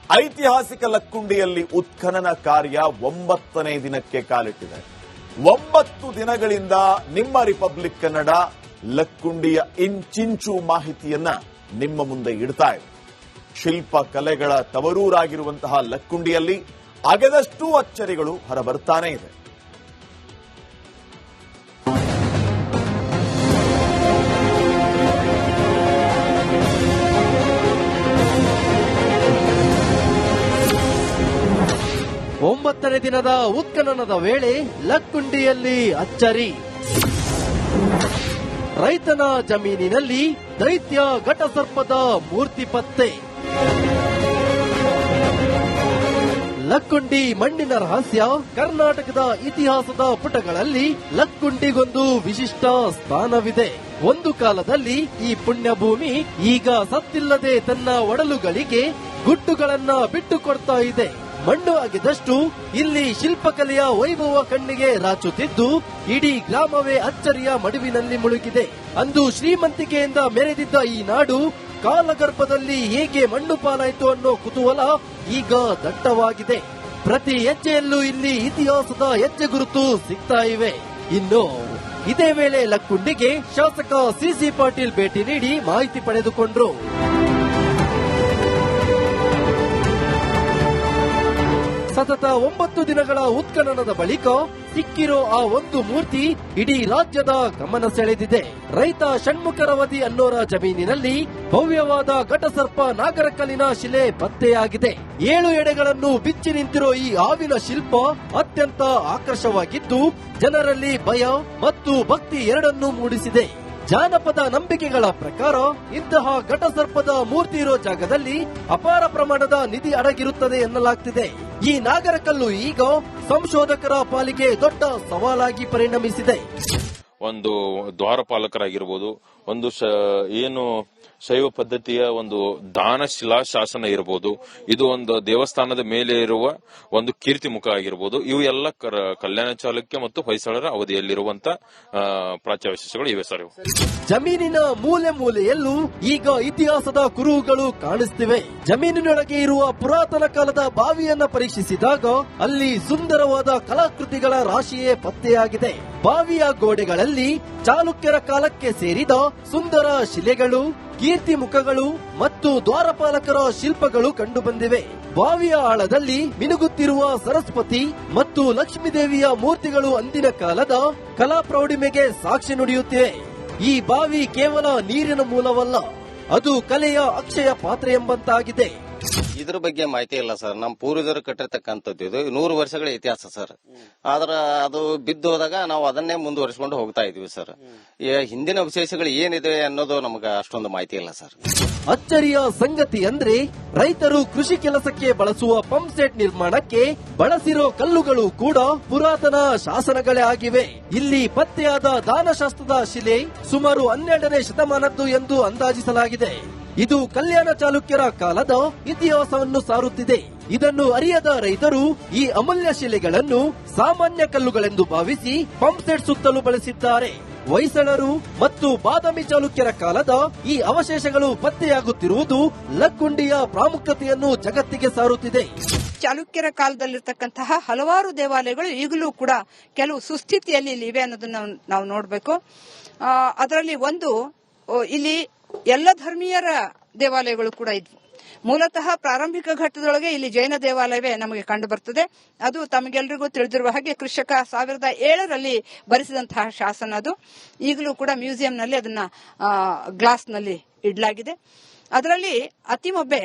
ಐತಿಹಾಸಿಕ ಲಕ್ಕುಂಡಿಯಲ್ಲಿ ಉತ್ಖನನ ಕಾರ್ಯ 9ನೇ ದಿನಕ್ಕೆ ಕಾಲಿಟ್ಟಿದೆ. 9 ದಿನಗಳಿಂದ ನಿಮ್ಮ ರಿಪಬ್ಲಿಕ್ ಕನ್ನಡ ಲಕ್ಕುಂಡಿಯ ಇಂಚಿಂಚು ಮಾಹಿತಿಯನ್ನ ನಿಮ್ಮ ಮುಂದೆ ಇಡ್ತಾ ಇದೆ. ಶಿಲ್ಪ ಕಲೆಗಳ ತವರೂರಾಗಿರುವಂತಹ ಲಕ್ಕುಂಡಿಯಲ್ಲಿ ಅಗೆದಷ್ಟು ಅಚ್ಚರಿಗಳು ಹೊರಬರ್ತಾನೆ ಇದೆ. ಒಂಬತ್ತನೇ ದಿನದ ಉತ್ಖನನದ ವೇಳೆ ಲಕ್ಕುಂಡಿಯಲ್ಲಿ ಅಚ್ಚರಿ. ರೈತನ ಜಮೀನಿನಲ್ಲಿ ದೈತ್ಯ ಘಟಸರ್ಪದ ಮೂರ್ತಿ ಪತ್ತೆ. ಲಕ್ಕುಂಡಿ ಮಣ್ಣಿನ ರಹಸ್ಯ. ಕರ್ನಾಟಕದ ಇತಿಹಾಸದ ಪುಟಗಳಲ್ಲಿ ಲಕ್ಕುಂಡಿಗೊಂದು ವಿಶಿಷ್ಟ ಸ್ಥಾನವಿದೆ. ಒಂದು ಕಾಲದಲ್ಲಿ ಈ ಪುಣ್ಯಭೂಮಿ ಈಗ ಸತ್ತಿಲ್ಲದೆ ತನ್ನ ಒಡಲುಗಳಿಗೆ ಗುಟ್ಟುಗಳನ್ನ ಬಿಟ್ಟುಕೊಡ್ತಾ ಇದೆ. ಮಣ್ಣು ಅಗೆದಷ್ಟು ಇಲ್ಲಿ ಶಿಲ್ಪಕಲೆಯ ವೈಭವ ಕಣ್ಣಿಗೆ ರಾಚುತ್ತಿದ್ದು ಇಡೀ ಗ್ರಾಮವೇ ಅಚ್ಚರಿಯ ಮಡುವಿನಲ್ಲಿ ಮುಳುಗಿದೆ. ಅಂದು ಶ್ರೀಮಂತಿಕೆಯಿಂದ ಮೆರೆದಿದ್ದ ಈ ನಾಡು ಕಾಲಗರ್ಭದಲ್ಲಿ ಹೇಗೆ ಮಣ್ಣು ಪಾಲಾಯಿತು ಅನ್ನೋ ಕುತೂಹಲ ಈಗ ದಟ್ಟವಾಗಿದೆ. ಪ್ರತಿ ಹೆಜ್ಜೆಯಲ್ಲೂ ಇಲ್ಲಿ ಇತಿಹಾಸದ ಹೆಜ್ಜೆ ಗುರುತು ಸಿಗ್ತಾ ಇವೆ. ಇನ್ನು ಇದೇ ವೇಳೆ ಲಕ್ಕುಂಡಿಗೆ ಶಾಸಕ ಸಿಸಿ ಪಾಟೀಲ್ ಭೇಟಿ ನೀಡಿ ಮಾಹಿತಿ ಪಡೆದುಕೊಂಡ್ರು. ಸತತ 9 ದಿನಗಳ ಉತ್ಖನನದ ಬಳಿಕ ಸಿಕ್ಕಿರೋ ಆ ಒಂದು ಮೂರ್ತಿ ಇಡೀ ರಾಜ್ಯದ ಗಮನ ಸೆಳೆದಿದೆ. ರೈತ ಷಣ್ಮುಖರವದಿ ಅನ್ನೋರ ಜಮೀನಿನಲ್ಲಿ ಭವ್ಯವಾದ ಘಟಸರ್ಪ ನಾಗರಕಲ್ಲಿನ ಶಿಲೆ ಪತ್ತೆಯಾಗಿದೆ. 7 ಎಡೆಗಳನ್ನು ಬಿಚ್ಚಿ ನಿಂತಿರೋ ಈ ಹಾವಿನ ಶಿಲ್ಪ ಅತ್ಯಂತ ಆಕರ್ಷವಾಗಿದ್ದು ಜನರಲ್ಲಿ ಭಯ ಮತ್ತು ಭಕ್ತಿ ಎರಡನ್ನೂ ಮೂಡಿಸಿದೆ. ಜಾನಪದ ನಂಬಿಕೆಗಳ ಪ್ರಕಾರ ಇಂತಹ ಘಟಸರ್ಪದ ಮೂರ್ತಿ ಇರೋ ಜಾಗದಲ್ಲಿ ಅಪಾರ ಪ್ರಮಾಣದ ನಿಧಿ ಅಡಗಿರುತ್ತದೆ ಎನ್ನಲಾಗ್ತಿದೆ. ಈ ನಾಗರಕಲ್ಲು ಈಗ ಸಂಶೋಧಕರ ಪಾಲಿಗೆ ದೊಡ್ಡ ಸವಾಲಾಗಿ ಪರಿಣಮಿಸಿದೆ. ಒಂದು ದ್ವಾರಪಾಲಕರಾಗಿರ್ಬೋದು, ಒಂದು ಏನು ಶೈವ ಪದ್ಧತಿಯ ಒಂದು ದಾನ ಶಿಲಾಶಾಸನ ಇರಬಹುದು, ಇದು ಒಂದು ದೇವಸ್ಥಾನದ ಮೇಲೆ ಇರುವ ಒಂದು ಕೀರ್ತಿ ಮುಖ ಆಗಿರಬಹುದು. ಇವು ಎಲ್ಲ ಕಲ್ಯಾಣ ಚಾಲುಕ್ಯ ಮತ್ತು ಹೊಯ್ಸಳರ ಅವಧಿಯಲ್ಲಿರುವಂತ ಪ್ರಾಚ್ಯವಶೇಷಗಳು ಇವೆ ಸರ್. ಜಮೀನಿನ ಮೂಲೆ ಮೂಲೆಯಲ್ಲೂ ಈಗ ಇತಿಹಾಸದ ಕುರುಹುಗಳು ಕಾಣಿಸ್ತಿವೆ. ಜಮೀನಿನೊಳಗೆ ಇರುವ ಪುರಾತನ ಕಾಲದ ಬಾವಿಯನ್ನ ಪರೀಕ್ಷಿಸಿದಾಗ ಅಲ್ಲಿ ಸುಂದರವಾದ ಕಲಾಕೃತಿಗಳ ರಾಶಿಯೇ ಪತ್ತೆಯಾಗಿದೆ. ಬಾವಿಯ ಗೋಡೆಗಳಲ್ಲಿ ಚಾಲುಕ್ಯರ ಕಾಲಕ್ಕೆ ಸೇರಿದ ಸುಂದರ ಶಿಲೆಗಳು, ಕೀರ್ತಿ ಮುಖಗಳು ಮತ್ತು ದ್ವಾರಪಾಲಕರ ಶಿಲ್ಪಗಳು ಕಂಡುಬಂದಿವೆ. ಬಾವಿಯ ಆಳದಲ್ಲಿ ಮಿನುಗುತ್ತಿರುವ ಸರಸ್ವತಿ ಮತ್ತು ಲಕ್ಷ್ಮೀದೇವಿಯ ಮೂರ್ತಿಗಳು ಅಂದಿನ ಕಾಲದ ಕಲಾ ಪ್ರೌಢಿಮೆಗೆ ಸಾಕ್ಷಿ ನುಡಿಯುತ್ತಿವೆ. ಈ ಬಾವಿ ಕೇವಲ ನೀರಿನ ಮೂಲವಲ್ಲ, ಅದು ಕಲೆಯ ಅಕ್ಷಯ ಪಾತ್ರೆ ಎಂಬಂತಾಗಿದೆ. ಇದ್ರ ಬಗ್ಗೆ ಮಾಹಿತಿ ಇಲ್ಲ ಸರ್. ನಮ್ಮ ಪೂರ್ವಜರು ಕಟ್ಟಿರ್ತಕ್ಕಂಥದ್ದು ಇದು 100 ವರ್ಷಗಳ ಇತಿಹಾಸ ಸರ್. ಆದ್ರೆ ಅದು ಬಿದ್ದು ಹೋದಾಗ ನಾವು ಅದನ್ನೇ ಮುಂದುವರಿಸಿಕೊಂಡು ಹೋಗ್ತಾ ಇದೀವಿ ಸರ್. ಹಿಂದಿನ ವಿಶೇಷಗಳು ಏನಿದೆ ಅನ್ನೋದು ನಮಗೆ ಅಷ್ಟೊಂದು ಮಾಹಿತಿ ಇಲ್ಲ ಸರ್. ಅಚ್ಚರಿಯ ಸಂಗತಿ ಅಂದ್ರೆ ರೈತರು ಕೃಷಿ ಕೆಲಸಕ್ಕೆ ಬಳಸುವ ಪಂಪ್ ಸೆಟ್ ನಿರ್ಮಾಣಕ್ಕೆ ಬಳಸಿರೋ ಕಲ್ಲುಗಳು ಕೂಡ ಪುರಾತನ ಶಾಸನಗಳೇ ಆಗಿವೆ. ಇಲ್ಲಿ ಪತ್ತೆಯಾದ ದಾನಶಾಸ್ತ್ರದ ಶಿಲೆ ಸುಮಾರು 12ನೇ ಶತಮಾನದ್ದು ಎಂದು ಅಂದಾಜಿಸಲಾಗಿದೆ. ಇದು ಕಲ್ಯಾಣ ಚಾಲುಕ್ಯರ ಕಾಲದ ಇತಿಹಾಸವನ್ನು ಸಾರುತ್ತಿದೆ. ಇದನ್ನು ಅರಿಯದ ರೈತರು ಈ ಅಮೂಲ್ಯ ಶಿಲೆಗಳನ್ನು ಸಾಮಾನ್ಯ ಕಲ್ಲುಗಳೆಂದು ಭಾವಿಸಿ ಪಂಪ್ ಸೆಟ್ ಸುತ್ತಲೂ ಬಳಸಿದ್ದಾರೆ. ಹೊಯ್ಸಳರು ಮತ್ತು ಬಾದಾಮಿ ಚಾಲುಕ್ಯರ ಕಾಲದ ಈ ಅವಶೇಷಗಳು ಪತ್ತೆಯಾಗುತ್ತಿರುವುದು ಲಕ್ಕುಂಡಿಯ ಪ್ರಾಮುಖ್ಯತೆಯನ್ನು ಜಗತ್ತಿಗೆ ಸಾರುತ್ತಿದೆ. ಚಾಲುಕ್ಯರ ಕಾಲದಲ್ಲಿರ್ತಕ್ಕಂತಹ ಹಲವಾರು ದೇವಾಲಯಗಳು ಈಗಲೂ ಕೂಡ ಕೆಲವು ಸುಸ್ಥಿತಿಯಲ್ಲಿ ಇವೆ ಅನ್ನೋದನ್ನ ನಾವು ನೋಡಬೇಕು. ಅದರಲ್ಲಿ ಒಂದು ಇಲ್ಲಿ ಎಲ್ಲ ಧರ್ಮೀಯರ ದೇವಾಲಯಗಳು ಕೂಡ ಇದ್ವು. ಮೂಲತಃ ಪ್ರಾರಂಭಿಕ ಘಟ್ಟದೊಳಗೆ ಇಲ್ಲಿ ಜೈನ ದೇವಾಲಯವೇ ನಮಗೆ ಕಂಡು ಬರ್ತದೆ. ಅದು ತಮಗೆಲ್ಲರಿಗೂ ತಿಳಿದಿರುವ ಹಾಗೆ ಕೃಷಕ 1007ರಲ್ಲಿ ಬರೆಸಿದಂತಹ ಶಾಸನ. ಅದು ಈಗಲೂ ಕೂಡ ಮ್ಯೂಸಿಯಂನಲ್ಲಿ ಅದನ್ನ ಗ್ಲಾಸ್ನಲ್ಲಿ ಇಡಲಾಗಿದೆ. ಅದರಲ್ಲಿ ಅತಿಮೊಬ್ಬೆ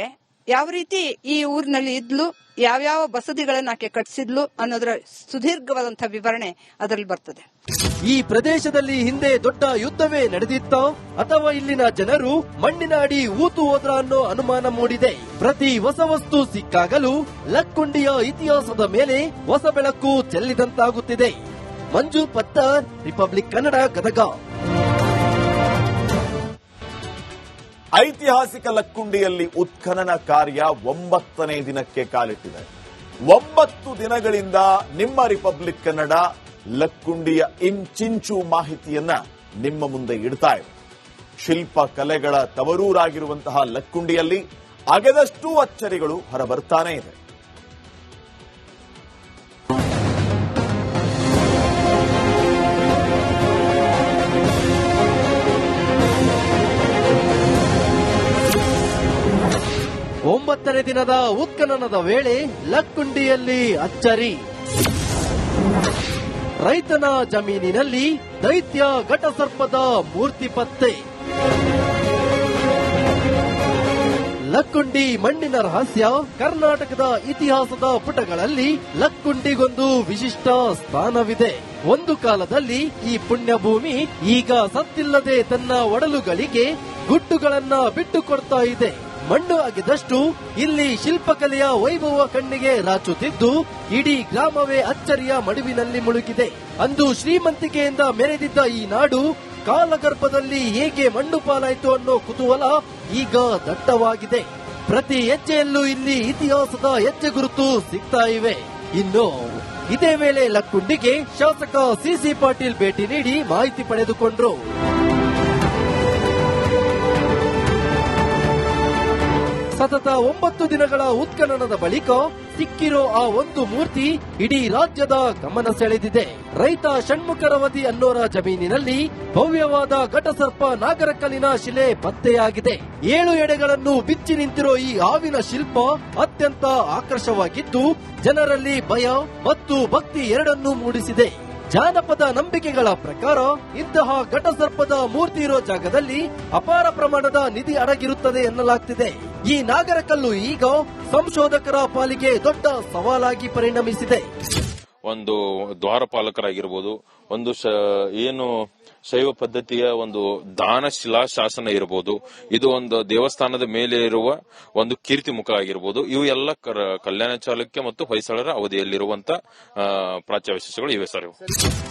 ಯಾವ ರೀತಿ ಈ ಊರಿನಲ್ಲಿ ಇದ್ಲು, ಯಾವ್ಯಾವ ಬಸದಿಗಳನ್ನು ಆಕೆ ಕಟ್ಟಿಸಿದ್ಲು ಅನ್ನೋದರ ಸುದೀರ್ಘವಾದಂತಹ ವಿವರಣೆ ಅದರಲ್ಲಿ ಬರ್ತದೆ. ಈ ಪ್ರದೇಶದಲ್ಲಿ ಹಿಂದೆ ದೊಡ್ಡ ಯುದ್ಧವೇ ನಡೆದಿತ್ತೋ ಅಥವಾ ಇಲ್ಲಿನ ಜನರು ಮಣ್ಣಿನ ಅಡಿ ಊತು ಹೋದ್ರ ಅನ್ನೋ ಅನುಮಾನ ಮೂಡಿದೆ. ಪ್ರತಿ ಹೊಸ ವಸ್ತು ಸಿಕ್ಕಾಗಲೂ ಲಕ್ಕುಂಡಿಯ ಇತಿಹಾಸದ ಮೇಲೆ ಹೊಸ ಬೆಳಕು ಚೆಲ್ಲಿದಂತಾಗುತ್ತಿದೆ. ಮಂಜು ಪತ್ತರ್, ರಿಪಬ್ಲಿಕ್ ಕನ್ನಡ, ಗದಗ. ಐತಿಹಾಸಿಕ ಲಕ್ಕುಂಡಿಯಲ್ಲಿ ಉತ್ಖನನ ಕಾರ್ಯ 9ನೇ ದಿನಕ್ಕೆ ಕಾಲಿಟ್ಟಿದೆ. 9 ದಿನಗಳಿಂದ ನಿಮ್ಮ ರಿಪಬ್ಲಿಕ್ ಕನ್ನಡ ಲಕ್ಕುಂಡಿಯ ಇಂಚಿಂಚು ಮಾಹಿತಿಯನ್ನ ನಿಮ್ಮ ಮುಂದೆ ಇಡ್ತಾ ಇದೆ. ಶಿಲ್ಪ ಕಲೆಗಳ ತವರೂರಾಗಿರುವಂತಹ ಲಕ್ಕುಂಡಿಯಲ್ಲಿ ಅಗೆದಷ್ಟು ಅಚ್ಚರಿಗಳು ಹೊರಬರ್ತಾನೇ ಇದೆ. ಒಂಬತ್ತನೇ ದಿನದ ಉತ್ಖನನದ ವೇಳೆ ಲಕ್ಕುಂಡಿಯಲ್ಲಿ ಅಚ್ಚರಿ. ರೈತನ ಜಮೀನಿನಲ್ಲಿ ದೈತ್ಯ ಘಟಸರ್ಪದ ಮೂರ್ತಿ ಪತ್ತೆ. ಲಕ್ಕುಂಡಿ ಮಣ್ಣಿನ ರಹಸ್ಯ. ಕರ್ನಾಟಕದ ಇತಿಹಾಸದ ಪುಟಗಳಲ್ಲಿ ಲಕ್ಕುಂಡಿಗೊಂದು ವಿಶಿಷ್ಟ ಸ್ಥಾನವಿದೆ. ಒಂದು ಕಾಲದಲ್ಲಿ ಈ ಪುಣ್ಯಭೂಮಿ ಈಗ ಸತ್ತಿಲ್ಲದೆ ತನ್ನ ಒಡಲುಗಳಿಗೆ ಗುಡ್ಡುಗಳನ್ನ ಬಿಟ್ಟುಕೊಡ್ತಾ ಇದೆ. ಮಣ್ಣು ಅಗೆದಷ್ಟು ಇಲ್ಲಿ ಶಿಲ್ಪಕಲೆಯ ವೈಭವ ಕಣ್ಣಿಗೆ ರಾಚುತ್ತಿದ್ದು ಇಡೀ ಗ್ರಾಮವೇ ಅಚ್ಚರಿಯ ಮಡುವಿನಲ್ಲಿ ಮುಳುಗಿದೆ. ಅಂದು ಶ್ರೀಮಂತಿಕೆಯಿಂದ ಮೆರೆದಿದ್ದ ಈ ನಾಡು ಕಾಲಗರ್ಭದಲ್ಲಿ ಹೇಗೆ ಮಣ್ಣು ಪಾಲಾಯಿತು ಅನ್ನೋ ಕುತೂಹಲ ಈಗ ದಟ್ಟವಾಗಿದೆ. ಪ್ರತಿ ಹೆಜ್ಜೆಯಲ್ಲೂ ಇಲ್ಲಿ ಇತಿಹಾಸದ ಹೆಜ್ಜೆ ಗುರುತು ಸಿಗ್ತಾ ಇವೆ. ಇನ್ನು ಇದೇ ವೇಳೆ ಲಕ್ಕುಂಡಿಗೆ ಶಾಸಕ ಸಿಸಿ ಪಾಟೀಲ್ ಭೇಟಿ ನೀಡಿ ಮಾಹಿತಿ ಪಡೆದುಕೊಂಡ್ರು. ಸತತ 9 ದಿನಗಳ ಉತ್ಖನನದ ಬಳಿಕ ಸಿಕ್ಕಿರೋ ಆ ಒಂದು ಮೂರ್ತಿ ಇಡೀ ರಾಜ್ಯದ ಗಮನ ಸೆಳೆದಿದೆ. ರೈತ ಷಣ್ಮುಖರವದಿ ಅನ್ನೋರ ಜಮೀನಿನಲ್ಲಿ ಭವ್ಯವಾದ ಘಟಸರ್ಪ ನಾಗರಕಲ್ಲಿನ ಶಿಲೆ ಪತ್ತೆಯಾಗಿದೆ. 7 ಎಡೆಗಳನ್ನು ಬಿಚ್ಚಿ ನಿಂತಿರೋ ಈ ಹಾವಿನ ಶಿಲ್ಪ ಅತ್ಯಂತ ಆಕರ್ಷವಾಗಿದ್ದು ಜನರಲ್ಲಿ ಭಯ ಮತ್ತು ಭಕ್ತಿ ಎರಡನ್ನೂ ಮೂಡಿಸಿದೆ. ಜಾನಪದ ನಂಬಿಕೆಗಳ ಪ್ರಕಾರ ಇಂತಹ ಘಟಸರ್ಪದ ಮೂರ್ತಿ ಇರೋ ಜಾಗದಲ್ಲಿ ಅಪಾರ ಪ್ರಮಾಣದ ನಿಧಿ ಅಡಗಿರುತ್ತದೆ ಎನ್ನಲಾಗ್ತಿದೆ. ಈ ನಾಗರಕಲ್ಲು ಈಗ ಸಂಶೋಧಕರ ಪಾಲಿಗೆ ದೊಡ್ಡ ಸವಾಲಾಗಿ ಪರಿಣಮಿಸಿದೆ. ಒಂದು ದ್ವಾರಪಾಲಕರಾಗಿರ್ಬೋದು, ಒಂದು ಏನು ಶೈವ ಪದ್ಧತಿಯ ಒಂದು ದಾನ ಶಿಲಾಶಾಸನ ಇರಬಹುದು, ಇದು ಒಂದು ದೇವಸ್ಥಾನದ ಮೇಲೆ ಇರುವ ಒಂದು ಕೀರ್ತಿ ಮುಖ ಆಗಿರ್ಬೋದು. ಇವು ಎಲ್ಲ ಕಲ್ಯಾಣ ಚಾಲುಕ್ಯ ಮತ್ತು ಹೊಯ್ಸಳರ ಅವಧಿಯಲ್ಲಿರುವಂತ ಪ್ರಾಚ್ಯಾವಶೇಷಗಳು ಇವೆ ಸರ್.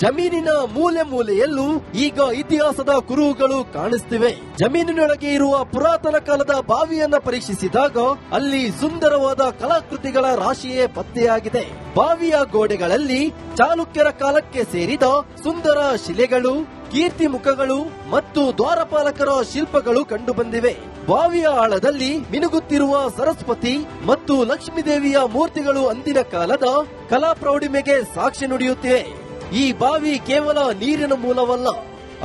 ಜಮೀನಿನ ಮೂಲೆ ಮೂಲೆಯಲ್ಲೂ ಈಗ ಇತಿಹಾಸದ ಕುರುಹುಗಳು ಕಾಣಿಸ್ತಿವೆ. ಜಮೀನಿನೊಳಗೆ ಇರುವ ಪುರಾತನ ಕಾಲದ ಬಾವಿಯನ್ನ ಪರೀಕ್ಷಿಸಿದಾಗ ಅಲ್ಲಿ ಸುಂದರವಾದ ಕಲಾಕೃತಿಗಳ ರಾಶಿಯೇ ಪತ್ತೆಯಾಗಿದೆ. ಬಾವಿಯ ಗೋಡೆಗಳಲ್ಲಿ ಚಾಲುಕ್ಯರ ಕಾಲಕ್ಕೆ ಸೇರಿದ ಸುಂದರ ಶಿಲೆಗಳು, ಕೀರ್ತಿ ಮುಖಗಳು ಮತ್ತು ದ್ವಾರಪಾಲಕರ ಶಿಲ್ಪಗಳು ಕಂಡುಬಂದಿವೆ. ಬಾವಿಯ ಆಳದಲ್ಲಿ ಮಿನುಗುತ್ತಿರುವ ಸರಸ್ವತಿ ಮತ್ತು ಲಕ್ಷ್ಮೀದೇವಿಯ ಮೂರ್ತಿಗಳು ಅಂದಿನ ಕಾಲದ ಕಲಾ ಪ್ರೌಢಿಮೆಗೆ ಸಾಕ್ಷಿ ನುಡಿಯುತ್ತಿವೆ. ಈ ಬಾವಿ ಕೇವಲ ನೀರಿನ ಮೂಲವಲ್ಲ,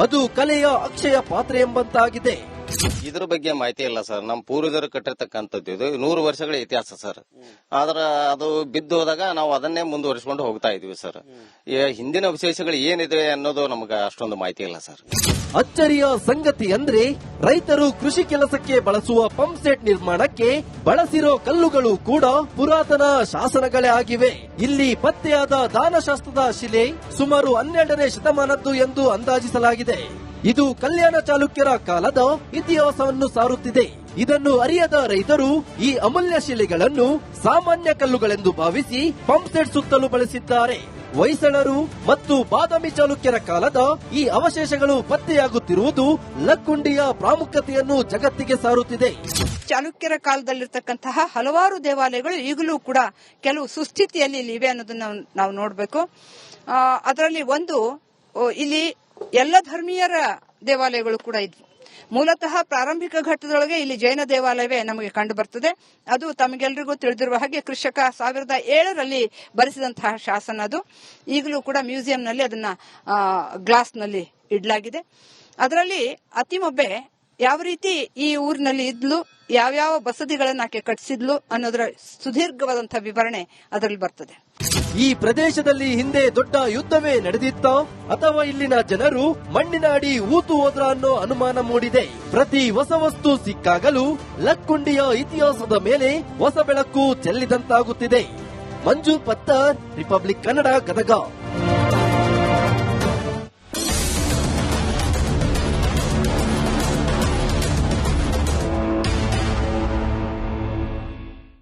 ಅದು ಕಲೆಯ ಅಕ್ಷಯ ಪಾತ್ರೆ ಎಂಬಂತಾಗಿದೆ. ಇದ್ರ ಬಗ್ಗೆ ಮಾಹಿತಿ ಇಲ್ಲ ಸರ್. ನಮ್ಮ ಪೂರ್ವಜರು ಕಟ್ಟಿರ್ತಕ್ಕಂಥದ್ದು ಇದು 100 ವರ್ಷಗಳ ಇತಿಹಾಸ ಸರ್. ಆದ್ರ ಅದು ಬಿದ್ದು ಹೋದಾಗ ನಾವು ಅದನ್ನೇ ಮುಂದುವರಿಸಿಕೊಂಡು ಹೋಗ್ತಾ ಇದೀವಿ ಸರ್. ಹಿಂದಿನ ವಿಶೇಷಗಳು ಏನಿದೆ ಅನ್ನೋದು ನಮ್ಗೆ ಅಷ್ಟೊಂದು ಮಾಹಿತಿ ಇಲ್ಲ ಸರ್. ಅಚ್ಚರಿಯ ಸಂಗತಿ ಅಂದ್ರೆ ರೈತರು ಕೃಷಿ ಕೆಲಸಕ್ಕೆ ಬಳಸುವ ಪಂಪ್ ಸೆಟ್ ನಿರ್ಮಾಣಕ್ಕೆ ಬಳಸಿರೋ ಕಲ್ಲುಗಳು ಕೂಡ ಪುರಾತನ ಶಾಸನಗಳೇ ಆಗಿವೆ. ಇಲ್ಲಿ ಪತ್ತೆಯಾದ ದಾನಶಾಸ್ತ್ರದ ಶಿಲೆ ಸುಮಾರು 12ನೇ ಶತಮಾನದ್ದು ಎಂದು ಅಂದಾಜಿಸಲಾಗಿದೆ. ಇದು ಕಲ್ಯಾಣ ಚಾಲುಕ್ಯರ ಕಾಲದ ಇತಿಹಾಸವನ್ನು ಸಾರುತ್ತಿದೆ. ಇದನ್ನು ಅರಿಯದ ರೈತರು ಈ ಅಮೂಲ್ಯ ಶಿಲೆಗಳನ್ನು ಸಾಮಾನ್ಯ ಕಲ್ಲುಗಳೆಂದು ಭಾವಿಸಿ ಪಂಪ್ ಸೆಟ್ ಸುತ್ತಲೂ ಬಳಸಿದ್ದಾರೆ. ಹೊಯ್ಸಳರು ಮತ್ತು ಬಾದಾಮಿ ಚಾಲುಕ್ಯರ ಕಾಲದ ಈ ಅವಶೇಷಗಳು ಪತ್ತೆಯಾಗುತ್ತಿರುವುದು ಲಕ್ಕುಂಡಿಯ ಪ್ರಾಮುಖ್ಯತೆಯನ್ನು ಜಗತ್ತಿಗೆ ಸಾರುತ್ತಿದೆ. ಚಾಲುಕ್ಯರ ಕಾಲದಲ್ಲಿರ್ತಕ್ಕಂತಹ ಹಲವಾರು ದೇವಾಲಯಗಳು ಈಗಲೂ ಕೂಡ ಕೆಲವು ಸುಸ್ಥಿತಿಯಲ್ಲಿ ಇವೆ ಅನ್ನೋದನ್ನ ನಾವು ನೋಡಬೇಕು. ಅದರಲ್ಲಿ ಒಂದು ಇಲ್ಲಿ ಎಲ್ಲ ಧರ್ಮೀಯರ ದೇವಾಲಯಗಳು ಕೂಡ ಇದ್ವು. ಮೂಲತಃ ಪ್ರಾರಂಭಿಕ ಘಟ್ಟದೊಳಗೆ ಇಲ್ಲಿ ಜೈನ ದೇವಾಲಯವೇ ನಮಗೆ ಕಂಡು ಬರ್ತದೆ. ಅದು ತಮಗೆಲ್ಲರಿಗೂ ತಿಳಿದಿರುವ ಹಾಗೆ ಕೃಷಕ 1007ರಲ್ಲಿ ಬರೆಸಿದಂತಹ ಶಾಸನ. ಅದು ಈಗಲೂ ಕೂಡ ಮ್ಯೂಸಿಯಂನಲ್ಲಿ ಅದನ್ನ ಗ್ಲಾಸ್ ನಲ್ಲಿ ಇಡಲಾಗಿದೆ. ಅದರಲ್ಲಿ ಅತಿಮೊಬ್ಬೆ ಯಾವ ರೀತಿ ಈ ಊರಿನಲ್ಲಿ ಇದ್ಲು, ಯಾವ್ಯಾವ ಬಸದಿಗಳನ್ನ ಆಕೆ ಕಟ್ಟಿಸಿದ್ಲು ಅನ್ನೋದರ ಸುದೀರ್ಘವಾದಂತಹ ವಿವರಣೆ ಅದರಲ್ಲಿ ಬರ್ತದೆ. ಈ ಪ್ರದೇಶದಲ್ಲಿ ಹಿಂದೆ ದೊಡ್ಡ ಯುದ್ಧವೇ ನಡೆದಿತ್ತೋ ಅಥವಾ ಇಲ್ಲಿನ ಜನರು ಮಣ್ಣಿನ ಅಡಿ ಊತು ಹೋದ್ರ ಅನ್ನೋ ಅನುಮಾನ ಮೂಡಿದೆ. ಪ್ರತಿ ಹೊಸ ವಸ್ತು ಸಿಕ್ಕಾಗಲೂ ಲಕ್ಕುಂಡಿಯ ಇತಿಹಾಸದ ಮೇಲೆ ಹೊಸ ಬೆಳಕು ಚೆಲ್ಲಿದಂತಾಗುತ್ತಿದೆ. ಮಂಜು ಪತ್ತರ್, ರಿಪಬ್ಲಿಕ್ ಕನ್ನಡ, ಗದಗ.